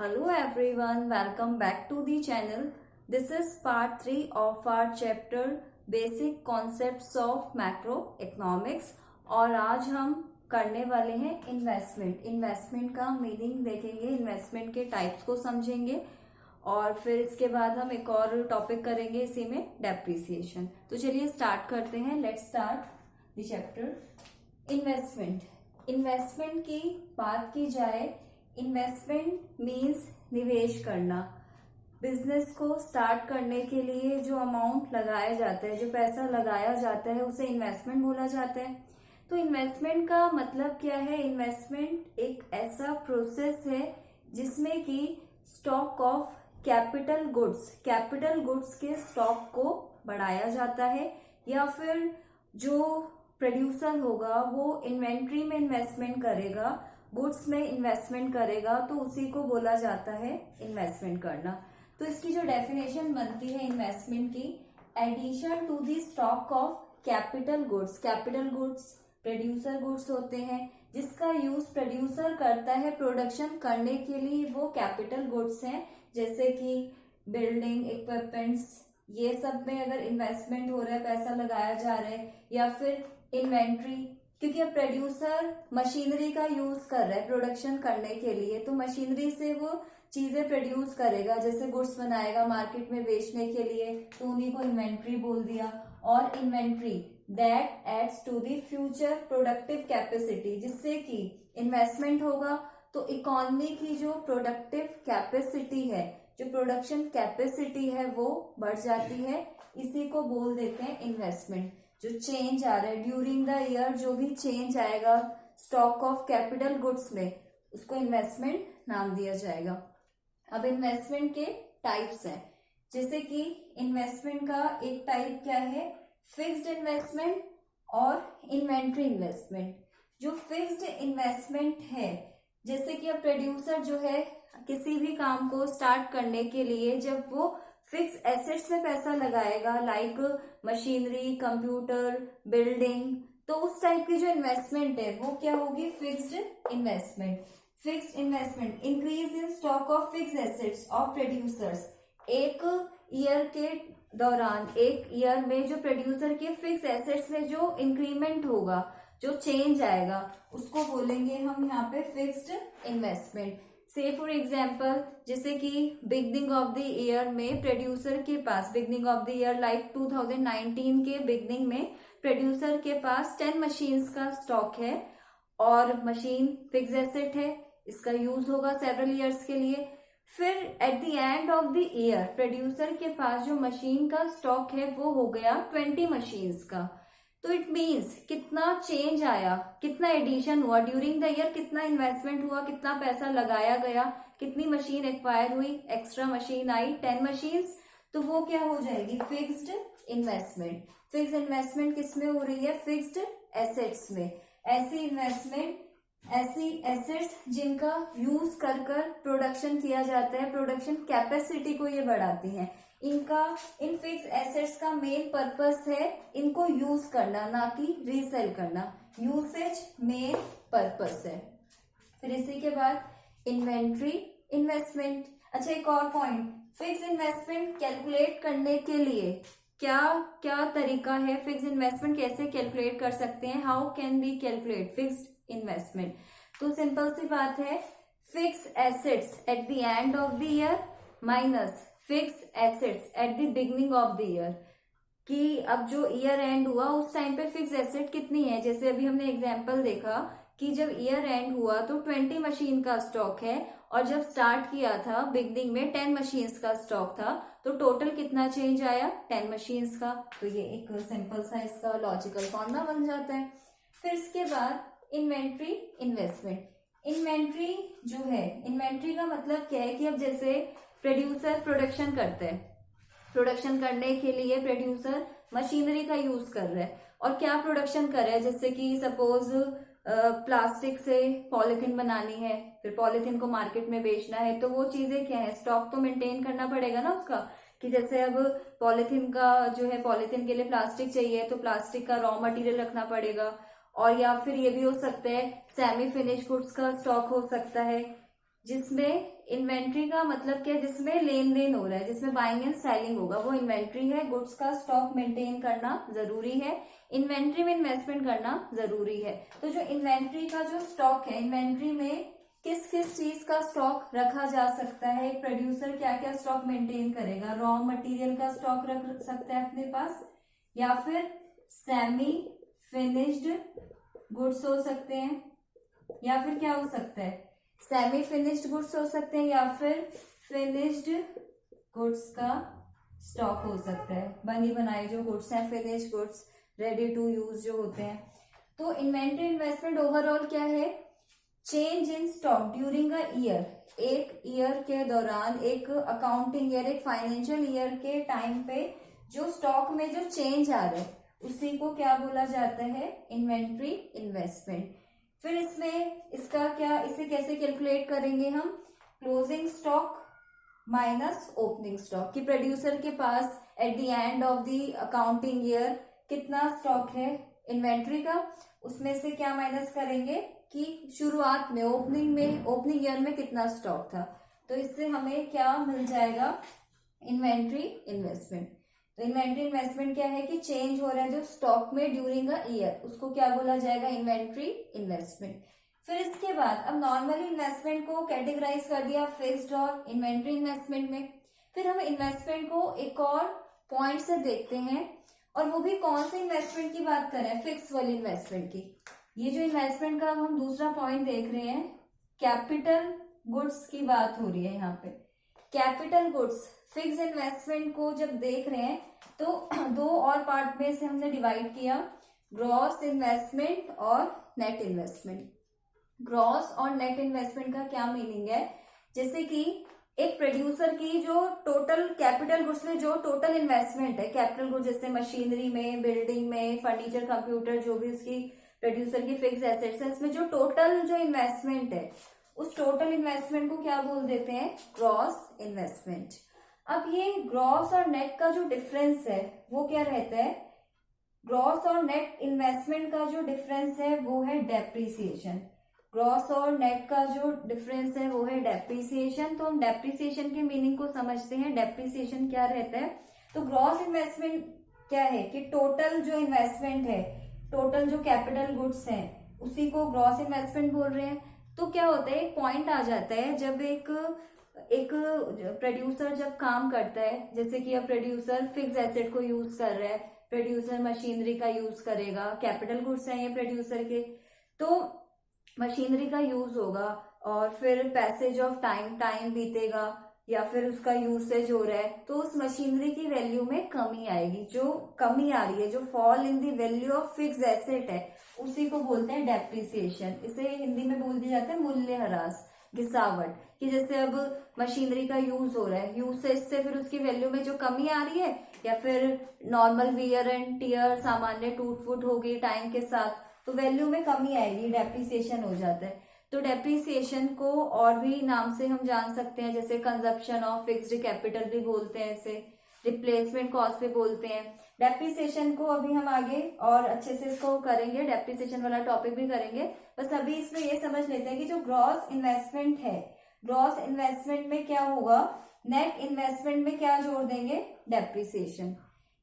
Hello everyone, welcome back to the channel. This is part 3 of our chapter Basic Concepts of Macroeconomics और आज हम करने वाले हैं इन्वेस्टमेंट का मीनिंग देखेंगे, इन्वेस्टमेंट के टाइप्स को समझेंगे और फिर इसके बाद हम एक और टॉपिक करेंगे इसी में डेप्रिसिएशन। तो चलिए स्टार्ट करते हैं। Let's start the chapter investment की बात की जाए, इन्वेस्टमेंट मीन्स निवेश करना। बिजनेस को स्टार्ट करने के लिए जो अमाउंट लगाया जाता है, जो पैसा लगाया जाता है, उसे इन्वेस्टमेंट बोला जाता है। तो इन्वेस्टमेंट का मतलब क्या है? इन्वेस्टमेंट एक ऐसा प्रोसेस है जिसमें कि स्टॉक ऑफ कैपिटल गुड्स के स्टॉक को बढ़ाया जाता है, या फिर जो प्रोड्यूसर होगा वो इन्वेंट्री में इन्वेस्टमेंट करेगा, गुड्स में इन्वेस्टमेंट करेगा, तो उसी को बोला जाता है इन्वेस्टमेंट करना। तो इसकी जो डेफिनेशन बनती है इन्वेस्टमेंट की, addition to the stock of capital goods producer goods होते हैं जिसका यूज प्रोड्यूसर करता है प्रोडक्शन करने के लिए। वो कैपिटल गुड्स हैं जैसे कि बिल्डिंग, इक्विपमेंट्स, ये सब में अगर इन्वेस्टमेंट हो रहा है, पैसा लगाया जा रहा है, या फिर इन्वेंट्री, क्योंकि अब प्रोड्यूसर मशीनरी का यूज कर रहा है प्रोडक्शन करने के लिए, तो मशीनरी से वो चीजें प्रोड्यूस करेगा, जैसे गुड्स बनाएगा मार्केट में बेचने के लिए, तो उन्हीं को इन्वेंट्री बोल दिया। और inventory that adds to the future productive capacity, जिससे कि इन्वेस्टमेंट होगा तो इकोनॉमी की जो प्रोडक्टिव कैपेसिटी है, जो प्रोडक्शन कैपेसिटी है, वो बढ़ जाती है। इसी को बोल देते हैं इन्वेस्टमेंट। जो चेंज आ रहा है ड्यूरिंग द ईयर, जो भी चेंज आएगा स्टॉक ऑफ कैपिटल गुड्स में, उसको इन्वेस्टमेंट नाम दिया जाएगा। अब इन्वेस्टमेंट के टाइप्स हैं, जैसे कि इन्वेस्टमेंट का एक टाइप क्या है? फिक्स्ड इन्वेस्टमेंट और इन्वेंट्री इन्वेस्टमेंट। जो फिक्स्ड इन्वेस्टमेंट है, जैसे कि अब प्रोड्यूसर जो है किसी भी काम को स्टार्ट करने के लिए जब वो फिक्स एसेट्स में पैसा लगाएगा, लाइक मशीनरी, कंप्यूटर, बिल्डिंग, तो उस टाइप की जो इन्वेस्टमेंट है वो क्या होगी? Fixed investment increase in stock of fix assets of producers. एक ईयर के दौरान, एक ईयर में जो प्रोड्यूसर के फिक्स एसेट्स में जो इंक्रीमेंट होगा, जो चेंज आएगा, उसको बोलेंगे हम यहाँ पे फिक्स्ड इन्वेस्टमेंट। से फॉर एग्जाम्पल, जैसे कि बिगनिंग ऑफ द ईयर में प्रोड्यूसर के पास, beginning of the year like 2019 के बिगनिंग में प्रोड्यूसर के पास 10 मशीन्स का स्टॉक है, और मशीन फिक्स एसेट है, इसका यूज होगा सेवरल ईयर्स के लिए। फिर eight the end of the year producer के पास जो मशीन का स्टॉक है वो हो गया 20 मशीन्स का। तो इट मीन्स कितना चेंज आया, कितना एडिशन हुआ ड्यूरिंग द ईयर, कितना इन्वेस्टमेंट हुआ, कितना पैसा लगाया गया, कितनी मशीन एक्वायर हुई, एक्स्ट्रा मशीन आई 10 मशीन्स, तो वो क्या हो जाएगी? Fixed investment. फिक्स्ड इन्वेस्टमेंट किसमें हो रही है? फिक्स्ड एसेट्स में। ऐसी इन्वेस्टमेंट, ऐसी एसेट्स जिनका यूज कर प्रोडक्शन किया जाता है, प्रोडक्शन कैपेसिटी को ये बढ़ाती हैं। इन फिक्स एसेट्स का मेन पर्पस है इनको यूज करना, ना कि रीसेल करना। यूसेज मेन पर्पस है। फिर इसी के बाद इन्वेंट्री इन्वेस्टमेंट। अच्छा, एक और पॉइंट, फिक्स इन्वेस्टमेंट कैलकुलेट करने के लिए क्या क्या तरीका है? फिक्स इन्वेस्टमेंट कैसे कैलकुलेट कर सकते हैं? How can be calculate fixed investment? तो सिंपल सी बात है, fix assets eight the end of the year minus fix assets at the beginning of the year, कि अब जो ईयर एंड हुआ उस टाइम पे फिक्स एसेट कितनी है। जैसे अभी हमने एग्जांपल देखा कि जब ईयर एंड हुआ तो 20 मशीन का स्टॉक है, और जब स्टार्ट किया था बिगनिंग में 10 मशीन्स का स्टॉक था, तो टोटल कितना चेंज आया? 10 मशीन्स का। तो ये एक सिंपल सा इसका लॉजिकल फॉर्मूला बन जाता है। फिर इसके बाद इन्वेंट्री इन्वेस्टमेंट। इन्वेंट्री जो है, इन्वेंट्री का मतलब क्या है कि अब जैसे प्रोड्यूसर प्रोडक्शन करते हैं, प्रोडक्शन करने के लिए प्रोड्यूसर मशीनरी का यूज कर रहा है, और क्या प्रोडक्शन कर रहा है? जैसे कि सपोज प्लास्टिक से पॉलिथीन बनानी है, फिर पॉलिथीन को मार्केट में बेचना है, तो वो चीजें क्या है? स्टॉक तो मेंटेन करना पड़ेगा ना उसका, कि जैसे अब पॉलिथीन का जो है, पॉलिथीन के लिए प्लास्टिक चाहिए तो प्लास्टिक का रॉ मटेरियल रखना पड़ेगा, और या फिर ये भी हो सकता है सेमी फिनिश गुड्स का स्टॉक हो सकता है, जिसमें इन्वेंट्री का मतलब क्या है, जिसमें लेन देन हो रहा है, जिसमें बाइंग एंड सेलिंग होगा, वो इन्वेंट्री है। गुड्स का स्टॉक मेंटेन करना जरूरी है, इन्वेंट्री में इन्वेस्टमेंट करना जरूरी है। तो जो इन्वेंट्री का जो स्टॉक है, इन्वेंट्री में किस किस चीज का स्टॉक रखा जा सकता है, एक प्रोड्यूसर क्या क्या स्टॉक मेंटेन करेगा, रॉ मटेरियल का स्टॉक रख सकता है अपने पास, या फिर सेमी फिनिश्ड गुड्स हो सकते हैं, या फिर क्या हो सकता है, सेमी फिनिश्ड गुड्स हो सकते हैं, या फिर फिनिश्ड गुड्स का स्टॉक हो सकता है। बनी बनाई जो गुड्स हैं, finished goods, ready to use जो होते हैं। तो इन्वेंट्री इन्वेस्टमेंट ओवरऑल क्या है, change in stock during a year, एक ईयर के दौरान, एक अकाउंटिंग ईयर, एक फाइनेंशियल ईयर के टाइम पे जो स्टॉक में जो चेंज आ रहा है उसी को क्या बोला जाता है, इन्वेंट्री इन्वेस्टमेंट। फिर इसमें इसका क्या, इसे कैसे कैलकुलेट करेंगे हम, closing stock minus opening stock, कि प्रोड्यूसर के पास at the end of the accounting year कितना स्टॉक है इन्वेंट्री का, उसमें से क्या माइनस करेंगे कि शुरुआत में ओपनिंग ईयर में कितना स्टॉक था। तो इससे हमें क्या मिल जाएगा, इन्वेंट्री इन्वेस्टमेंट। तो इन्वेंट्री इन्वेस्टमेंट क्या है कि चेंज हो रहा है जो स्टॉक में ड्यूरिंग अ ईयर, उसको क्या बोला जाएगा, इन्वेंट्री इन्वेस्टमेंट। फिर इसके बाद अब नॉर्मली इन्वेस्टमेंट को कैटेगराइज कर दिया फिक्स्ड और इन्वेंट्री इन्वेस्टमेंट में। फिर हम इन्वेस्टमेंट को एक और पॉइंट से देखते हैं, और वो भी कौन से इन्वेस्टमेंट की बात कर रहे हैं, फिक्स वाली इन्वेस्टमेंट की। ये जो इन्वेस्टमेंट का हम दूसरा पॉइंट देख रहे हैं, कैपिटल गुड्स की बात हो रही है यहाँ पे। कैपिटल गुड्स फिक्स इन्वेस्टमेंट को जब देख रहे हैं तो दो और पार्ट में से हमने डिवाइड किया, ग्रॉस इन्वेस्टमेंट और नेट इन्वेस्टमेंट। ग्रॉस और नेट इन्वेस्टमेंट का क्या मीनिंग है, जैसे कि एक प्रोड्यूसर की जो टोटल कैपिटल गुड्स में जो टोटल इन्वेस्टमेंट है, कैपिटल गुड्स जैसे मशीनरी में, बिल्डिंग में, फर्नीचर, कंप्यूटर, जो भी उसकी प्रोड्यूसर की फिक्स एसेट्स है, इसमें जो टोटल जो इन्वेस्टमेंट है उस टोटल इन्वेस्टमेंट को क्या बोल देते हैं, ग्रॉस इन्वेस्टमेंट। अब ये ग्रॉस और नेट का जो डिफरेंस है वो क्या रहता है, ग्रॉस और नेट इन्वेस्टमेंट का जो डिफरेंस है वो है डेप्रिसिएशन। ग्रॉस और नेट का जो डिफरेंस है वो है डेप्रिसिएशन। तो हम डेप्रिसिएशन के मीनिंग को समझते हैं। डेप्रिसिएशन क्या रहता है, तो ग्रॉस इन्वेस्टमेंट क्या है कि टोटल जो इन्वेस्टमेंट है, टोटल जो कैपिटल गुड्स हैं उसी को ग्रॉस इन्वेस्टमेंट बोल रहे हैं। तो क्या होता है, एक पॉइंट आ जाता है जब एक प्रोड्यूसर जब काम करता है, जैसे कि अब प्रोड्यूसर फिक्स एसेट को यूज कर रहा है, प्रोड्यूसर मशीनरी का यूज करेगा, कैपिटल गुड्स हैं ये प्रोड्यूसर के, तो मशीनरी का यूज होगा, और फिर पैसेज ऑफ टाइम बीतेगा, या फिर उसका यूसेज हो रहा है, तो उस मशीनरी की वैल्यू में कमी आएगी। जो कमी आ रही है, जो fall in the value of fix asset है, उसी को बोलते हैं डेप्रिसिएशन। इसे हिंदी में बोल दिया जाता है मूल्यह्रास, घिसावट, कि जैसे अब मशीनरी का यूज हो रहा है, यूसेज से फिर उसकी वैल्यू में जो कमी आ रही है, या फिर नॉर्मल वियर एंड टियर, सामान्य टूट फूट होगी टाइम के साथ, तो वैल्यू में कमी आएगी, डेप्रिसिएशन हो जाता है। तो डेप्रिसिएशन को और भी नाम से हम जान सकते हैं, जैसे कंजप्शन ऑफ फिक्स्ड कैपिटल भी बोलते हैं इसे, रिप्लेसमेंट कॉस्ट भी बोलते हैं। डेप्रिसिएशन को अभी हम आगे और अच्छे से इसको करेंगे, डेप्रिसिएशन वाला टॉपिक भी करेंगे। बस अभी इसमें ये समझ लेते हैं कि जो ग्रॉस इन्वेस्टमेंट है, ग्रॉस इन्वेस्टमेंट में क्या होगा, नेट इन्वेस्टमेंट में क्या जोड़ देंगे, डेप्रिसिएशन,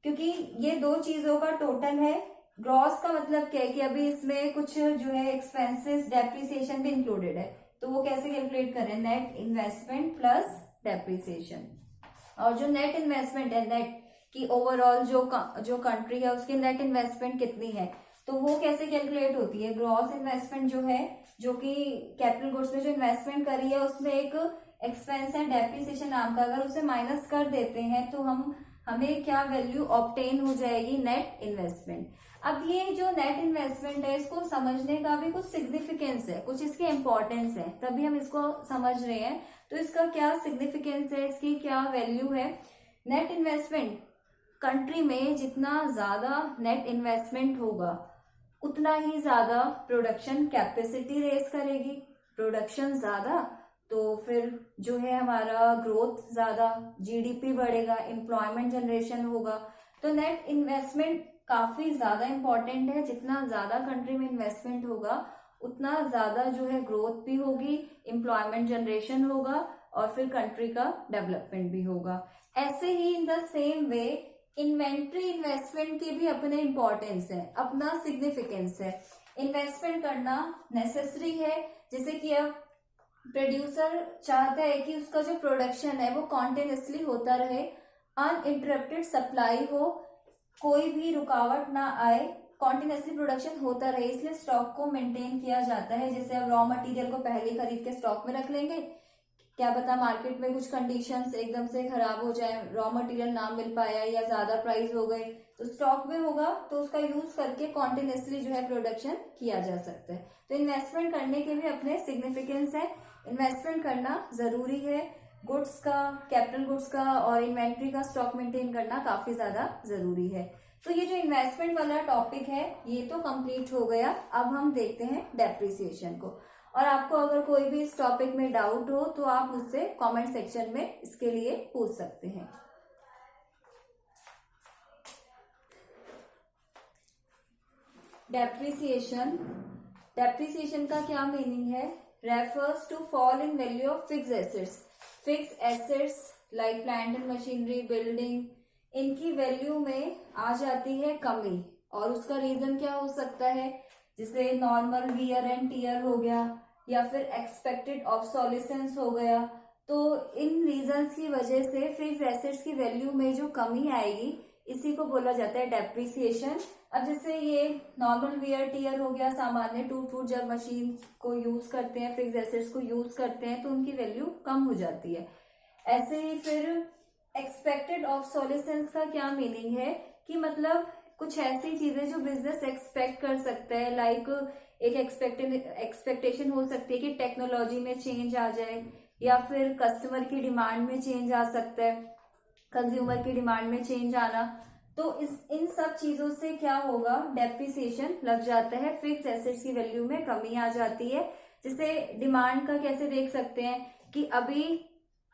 क्योंकि ये दो चीजों का टोटल है। ग्रॉस का मतलब क्या है कि अभी इसमें कुछ जो है एक्सपेंसेस, डेप्रिसिएशन भी इंक्लूडेड है, तो वो कैसे कैलकुलेट करें, नेट इन्वेस्टमेंट प्लस डेप्रिसिएशन। और जो नेट इन्वेस्टमेंट है, नेट की ओवरऑल जो कंट्री है उसकी नेट इन्वेस्टमेंट कितनी है, तो वो कैसे कैलकुलेट होती है, ग्रॉस इन्वेस्टमेंट जो है, जो कि कैपिटल गुड्स में जो इन्वेस्टमेंट करी है उसमें एक एक्सपेंस है डेप्रिसिएशन नाम का, अगर उसे माइनस कर देते हैं तो हमें क्या वैल्यू ऑब्टेन हो जाएगी, नेट इन्वेस्टमेंट। अब ये जो नेट इन्वेस्टमेंट है इसको समझने का भी कुछ सिग्निफिकेंस है, कुछ इसकी इंपॉर्टेंस है, तभी हम इसको समझ रहे हैं। तो इसका क्या सिग्निफिकेंस है, इसकी क्या वैल्यू है, नेट इन्वेस्टमेंट, कंट्री में जितना ज्यादा नेट इन्वेस्टमेंट होगा उतना ही ज्यादा प्रोडक्शन कैपेसिटी रेस करेगी, प्रोडक्शन ज्यादा तो फिर जो है हमारा ग्रोथ ज्यादा, जीडीपी बढ़ेगा, एम्प्लॉयमेंट जनरेशन होगा। तो नेट इन्वेस्टमेंट काफी ज्यादा इंपॉर्टेंट है, जितना ज्यादा कंट्री में इन्वेस्टमेंट होगा उतना ज्यादा जो है ग्रोथ भी होगी, एम्प्लॉयमेंट जनरेशन होगा और फिर कंट्री का डेवलपमेंट भी होगा। ऐसे ही in the same way inventory investment की भी अपने इंपॉर्टेंस है, अपना सिग्निफिकेंस है। इन्वेस्टमेंट करना नेसेसरी है, जैसे कि अब प्रोड्यूसर चाहता है कि उसका जो प्रोडक्शन है वो कॉन्टिन्यूसली होता रहे, अनइंटरप्टेड सप्लाई हो, कोई भी रुकावट ना आए, कॉन्टिन्यूसली प्रोडक्शन होता रहे, इसलिए स्टॉक को मेंटेन किया जाता है। जैसे अब रॉ मटेरियल को पहले खरीद के स्टॉक में रख लेंगे, क्या पता मार्केट में कुछ कंडीशंस एकदम से खराब हो जाए, रॉ मटेरियल ना मिल पाया या ज्यादा प्राइस हो गई, तो स्टॉक में होगा तो उसका यूज करके कॉन्टिन्यूसली जो है प्रोडक्शन किया जा सकता है। तो इन्वेस्टमेंट करने के भी अपने सिग्निफिकेंस है, इन्वेस्टमेंट करना जरूरी है। गुड्स का, कैपिटल गुड्स का और इन्वेंट्री का स्टॉक मेंटेन करना काफी ज्यादा जरूरी है। तो ये जो इन्वेस्टमेंट वाला टॉपिक है ये तो कंप्लीट हो गया। अब हम देखते हैं डेप्रिसिएशन को, और आपको अगर कोई भी इस टॉपिक में डाउट हो तो आप मुझसे कमेंट सेक्शन में इसके लिए पूछ सकते हैं। डेप्रिसिएशन, डेप्रिसिएशन का क्या मीनिंग है? Refers to fall in value of fixed assets. Fixed assets like plant and machinery, building, इनकी वैल्यू में आ जाती है कमी, और उसका रीजन क्या हो सकता है? जैसे नॉर्मल वियर एंड टीयर हो गया, या फिर एक्सपेक्टेड ऑब्सोलिसेंस हो गया। तो इन रीजंस की वजह से फिक्स्ड एसेट्स की वैल्यू में जो कमी आएगी इसी को बोला जाता है डेप्रिसिएशन। अब जैसे ये नॉर्मल वियर टीयर हो गया, सामान्य टूट फूट जब मशीन को यूज करते हैं, फिक्स्ड एसेट्स को यूज करते हैं तो उनकी वैल्यू कम हो जाती है। ऐसे ही फिर एक्सपेक्टेड ऑब्सोलिसेंस का क्या मीनिंग है कि मतलब कुछ ऐसी चीजें जो बिजनेस एक्सपेक्ट कर सकता है, लाइक एक एक्सपेक्टेशन हो सकती है कि टेक्नोलॉजी में चेंज आ जाए, या फिर कस्टमर की डिमांड में चेंज आ सकता है, कंज्यूमर की डिमांड में चेंज आना। तो इन सब चीजों से क्या होगा? डेप्रिसिएशन लग जाता है, फिक्स एसेट्स की वैल्यू में कमी आ जाती है। जैसे डिमांड का कैसे देख सकते हैं कि अभी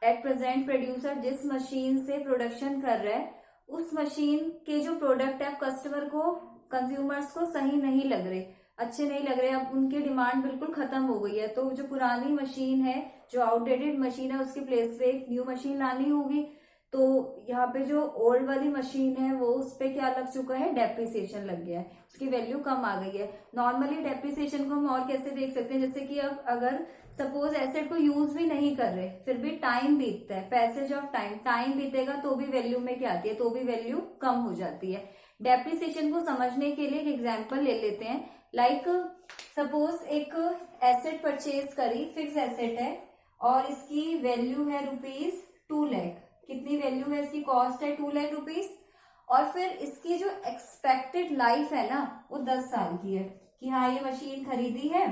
एट प्रेजेंट प्रोड्यूसर जिस मशीन से प्रोडक्शन कर रहा है उस मशीन के जो प्रोडक्ट है कस्टमर को, कंज्यूमर्स को सही नहीं लग रहे, अच्छे नहीं लग रहे, अब उनकी डिमांड बिल्कुल खत्म हो गई है। तो जो पुरानी मशीन है, जो आउटडेटेड मशीन है, उसके प्लेस पे एक न्यू मशीन लानी होगी। तो यहाँ पे जो ओल्ड वाली मशीन है वो उस पे क्या लग चुका है? डेप्रिसिएशन लग गया है, उसकी वैल्यू कम आ गई है। नॉर्मली डेप्रिसिएशन को हम और कैसे देख सकते हैं? जैसे कि अब अगर सपोज एसेट को यूज भी नहीं कर रहे, फिर भी टाइम बीतता है, पैसेज ऑफ टाइम, टाइम बीतेगा तो भी वैल्यू में क्या आती है? तो भी वैल्यू कम हो जाती है। डेप्रिसिएशन को समझने के लिए एक एग्जाम्पल ले लेते हैं। लाइक सपोज एक एसेट परचेज करी, फिक्स एसेट है और इसकी वैल्यू है ₹2 लाख। कितनी वैल्यू है इसकी? कॉस्ट है ₹2 लाख, और फिर इसकी जो एक्सपेक्टेड लाइफ है ना वो 10 साल की है, कि हाँ ये मशीन खरीदी है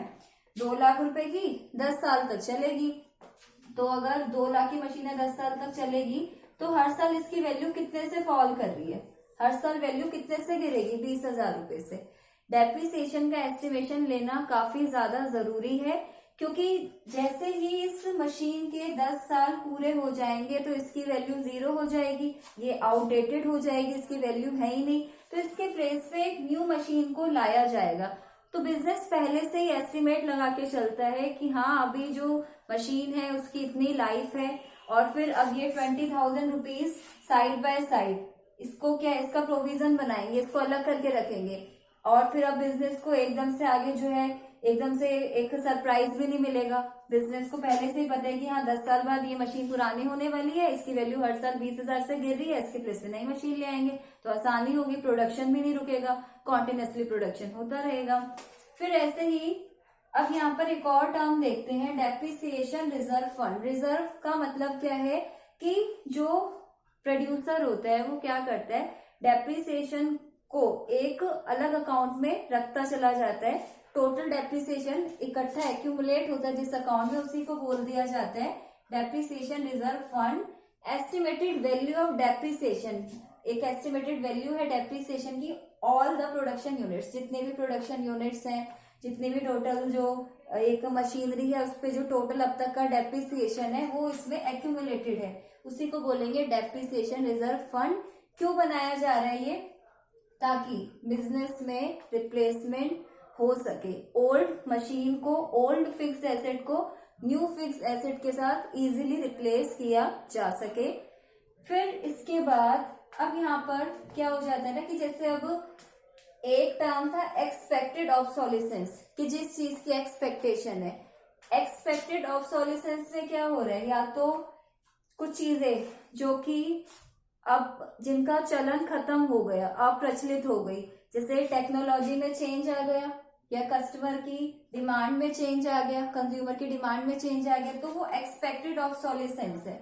2 लाख रुपए की, 10 साल तक चलेगी। तो अगर 2 लाख की मशीन है 10 साल तक चलेगी तो हर साल इसकी वैल्यू कितने से फॉल कर रही है? हर साल वैल्यू कितने से गिरेगी? 20,000 रुपए से। डेप्रिसिएशन का एस्टिमेशन लेना काफी ज्यादा जरूरी है, क्योंकि जैसे ही इस मशीन के 10 साल पूरे हो जाएंगे तो इसकी वैल्यू 0 हो जाएगी, ये आउटडेटेड हो जाएगी, इसकी वैल्यू है ही नहीं। तो इसके प्लेस पे एक न्यू मशीन को लाया जाएगा। तो बिजनेस पहले से ही एस्टिमेट लगा के चलता है कि हाँ अभी जो मशीन है उसकी इतनी लाइफ है, और फिर अब ये 20,000 रुपीज साइड बाय साइड इसको क्या, इसका प्रोविजन बनाएंगे, इसको अलग करके रखेंगे, और फिर अब बिजनेस को एकदम से आगे जो है एकदम से एक सरप्राइज भी नहीं मिलेगा। बिजनेस को पहले से ही पता है कि हाँ 10 साल बाद ये मशीन पुरानी होने वाली है, इसकी वैल्यू हर साल 20,000 से गिर रही है, इसके प्लेस में नई मशीन ले आएंगे तो आसानी होगी, प्रोडक्शन भी नहीं रुकेगा, कॉन्टिन्यूसली प्रोडक्शन होता रहेगा। फिर ऐसे ही अब यहाँ पर एक और टर्म देखते हैं, डेप्रिसिएशन रिजर्व फंड। रिजर्व का मतलब क्या है कि जो प्रोड्यूसर होता है वो क्या करता है? डेप्रिसिएशन को एक अलग अकाउंट में रखता चला जाता है। टोटल डेप्रिसिएशन इकट्ठा एक्यूमुलेट होता है जिस अकाउंट में, उसी को बोल दिया जाता है depreciation reserve fund. Estimated value of depreciation, एक एस्टिमेटेड वैल्यू है डेप्रिसिएशन की ऑल द प्रोडक्शन यूनिट्स, जितने भी प्रोडक्शन यूनिट्स हैं, जितने भी टोटल जो एक मशीनरी है उस पर जो टोटल अब तक का डेप्रिसिएशन है वो इसमें एक्यूमुलेटेड है, उसी को बोलेंगे डेप्रिसिएशन रिजर्व फंड। क्यों बनाया जा रहा है ये? ताकि बिजनेस में रिप्लेसमेंट हो सके, ओल्ड मशीन को, ओल्ड फिक्स्ड एसेट को न्यू फिक्स्ड एसेट के साथ इजीली रिप्लेस किया जा सके। फिर इसके बाद अब यहाँ पर क्या हो जाता है ना कि जैसे अब एक टर्म था एक्सपेक्टेड ऑब्सोलिसेंस, कि जिस चीज की एक्सपेक्टेशन है, एक्सपेक्टेड ऑब्सोलिसेंस से क्या हो रहा है, या तो कुछ चीजें जो कि अब जिनका चलन खत्म हो गया, अप्रचलित हो गई, जैसे टेक्नोलॉजी में चेंज आ गया या कस्टमर की डिमांड में चेंज आ गया, कंज्यूमर की डिमांड में चेंज आ गया, तो वो एक्सपेक्टेड ऑब्सोलिसेंस है।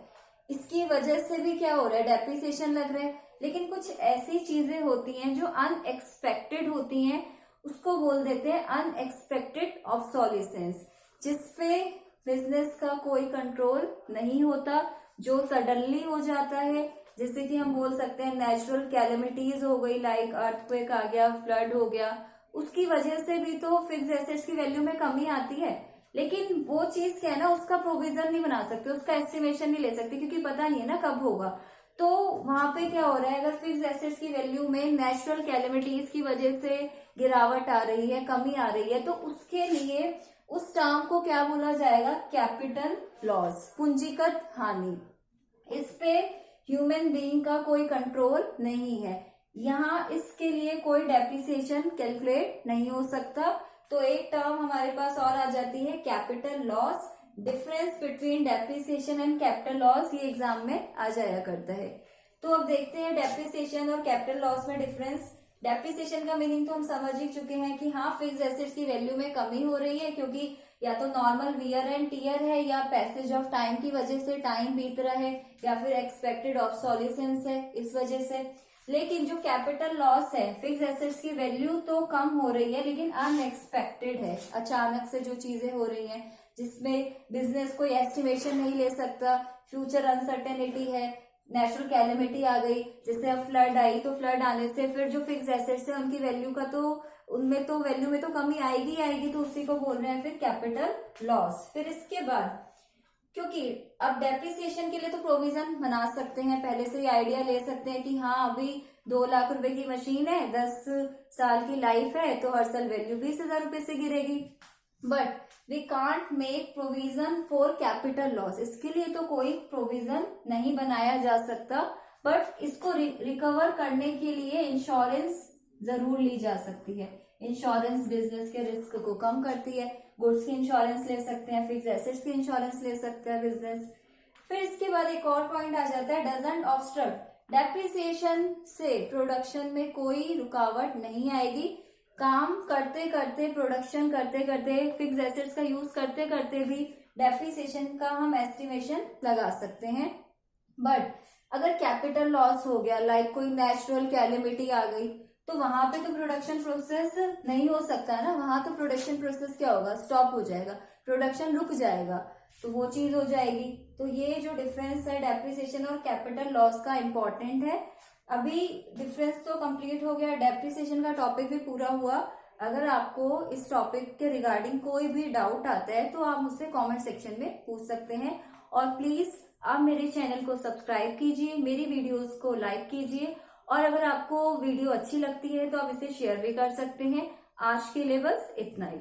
इसकी वजह से भी क्या हो रहा है, डेप्रिसिएशन लग रहा है। लेकिन कुछ ऐसी चीजें होती हैं जो अनएक्सपेक्टेड होती हैं, उसको बोल देते हैं अनएक्सपेक्टेड ऑब्सोलिसेंस, जिसपे बिजनेस का कोई कंट्रोल नहीं होता, जो सडनली हो जाता है। जैसे कि हम बोल सकते हैं नेचुरल कैलेमिटीज हो गई, लाइक अर्थक्वेक आ गया, फ्लड हो गया, उसकी वजह से भी तो फिक्स्ड एसेट्स की वैल्यू में कमी आती है। लेकिन वो चीज क्या है ना, उसका प्रोविजन नहीं बना सकते, उसका एस्टिमेशन नहीं ले सकते, क्योंकि पता नहीं है ना कब होगा। तो वहां पे क्या हो रहा है, अगर फिक्स्ड एसेट्स की वैल्यू में नेचुरल कैलेमिटीज की वजह से गिरावट आ रही है, कमी आ रही है, तो उसके लिए उस टर्म को क्या बोला जाएगा, कैपिटल लॉस, पूंजीगत हानि। इस पे ह्यूमन बीइंग का कोई कंट्रोल नहीं है, यहाँ इसके लिए कोई डेप्रिसिएशन कैलकुलेट नहीं हो सकता। तो एक टर्म हमारे पास और आ जाती है capital loss. Difference between depreciation and capital loss, ये एग्जाम में आ जाया करता है। तो अब देखते हैं डेप्रिसिएशन और कैपिटल लॉस में डिफरेंस। डेप्रिसिएशन का मीनिंग तो हम समझ ही चुके हैं कि हाँ, फिक्स्ड एसेट्स की वैल्यू में कमी हो रही है, क्योंकि या तो नॉर्मल वियर एंड टीयर है, या पैसेज ऑफ टाइम की वजह से टाइम बीत रहा है, या फिर एक्सपेक्टेड ऑब्सोलिसेंस है इस वजह से। लेकिन जो कैपिटल लॉस है, फिक्स्ड एसेट्स की वैल्यू तो कम हो रही है, लेकिन अनएक्सपेक्टेड है, अचानक से जो चीजें हो रही हैं, जिसमें बिजनेस कोई एस्टिमेशन नहीं ले सकता, फ्यूचर अनसर्टेनिटी है, नेचुरल कैलेमिटी आ गई, जैसे अब फ्लड आई, तो फ्लड आने से फिर जो फिक्स्ड एसेट्स है उनकी वैल्यू का तो उनमें तो वैल्यू में तो कमी आएगी आएगी, तो उसी को बोल रहे हैं फिर कैपिटल लॉस। फिर इसके बाद क्योंकि अब डेप्रिसिएशन के लिए तो प्रोविजन बना सकते हैं, पहले से ही आइडिया ले सकते हैं कि हाँ अभी 2 लाख रुपए की मशीन है, 10 साल की लाइफ है, तो हर साल वैल्यू 20,000 रुपए से गिरेगी। But we can't make provision for capital loss, इसके लिए तो कोई प्रोविजन नहीं बनाया जा सकता। बट इसको रिकवर करने के लिए इंश्योरेंस जरूर ली जा सकती है। इंश्योरेंस बिजनेस के रिस्क को कम करती है, गुड्स की इंश्योरेंस ले सकते हैं, फिक्स्ड एसेट्स की इंश्योरेंस ले सकता है बिजनेस। फिर इसके बाद एक और पॉइंट आ जाता है डजंट ऑब्स्ट्रक्ट, डेप्रिसिएशन से प्रोडक्शन में कोई रुकावट नहीं आएगी। काम करते करते, प्रोडक्शन करते करते, फिक्स्ड एसेट्स का यूज करते करते भी डेप्रिसिएशन का हम एस्टिमेशन लगा सकते हैं। बट अगर कैपिटल लॉस हो गया, लाइक कोई नेचुरल कैलेमिटी आ गई, तो वहां पे तो प्रोडक्शन प्रोसेस नहीं हो सकता ना, वहां तो प्रोडक्शन प्रोसेस क्या होगा, स्टॉप हो जाएगा, प्रोडक्शन रुक जाएगा, तो वो चीज हो जाएगी। तो ये जो डिफरेंस है डेप्रिसिएशन और कैपिटल लॉस का इम्पोर्टेंट है। अभी डिफरेंस तो कंप्लीट हो गया, डेप्रिसिएशन का टॉपिक भी पूरा हुआ। अगर आपको इस टॉपिक के रिगार्डिंग कोई भी डाउट आता है तो आप मुझसे कमेंट सेक्शन में पूछ सकते हैं। और प्लीज आप मेरे चैनल को सब्सक्राइब कीजिए, मेरी वीडियोस को लाइक कीजिए, और अगर आपको वीडियो अच्छी लगती है तो आप इसे शेयर भी कर सकते हैं। आज के लिए बस इतना ही।